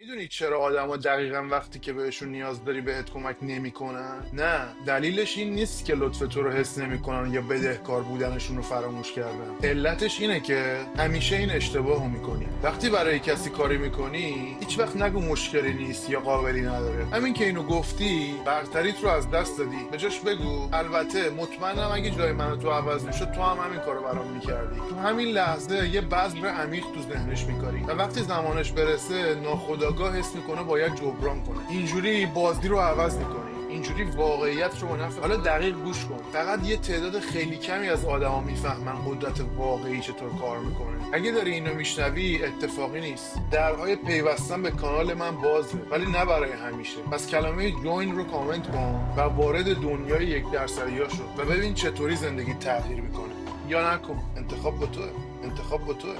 میدونی چرا آدما دقیقا وقتی که بهشون نیاز داری بهت کمک نمیکنن؟ نه، دلیلش این نیست که لطف تو رو حس نمیکنن یا بدهکار بودنشون رو فراموش کردن. علتش اینه که همیشه این اشتباهو میکنی. وقتی برای کسی کاری میکنی هیچ وقت نگو مشکلی نیست یا قابلی نداره. همین که اینو گفتی برتریت رو از دست دادی. به جاش بگو البته مطمئنم اگه جای من و تو عوض میشد تو هم همین کارو برام میکردی. تو همین لحظه یه بذر عمیق تو ذهنش میکاری و وقتی زمانش برسه ناخودآگاه حس میکنه باید جبران کنه. اینجوری بازی رو عوض میکنی، اینجوری واقعیت رو با نفع. حالا دقیق گوش کن، فقط یه تعداد خیلی کمی از آدما میفهمن قدرت واقعی چطور کار میکنه. اگه داری اینو میشنوی اتفاقی نیست، درهای پیوستن به کانال من بازه، ولی نه برای همیشه. پس کلمه جوین رو کامنت کن و وارد دنیای 1% شو و ببین چطوری زندگی تغییر میکنه. یا نکن، انتخاب با توه. انتخاب با توه.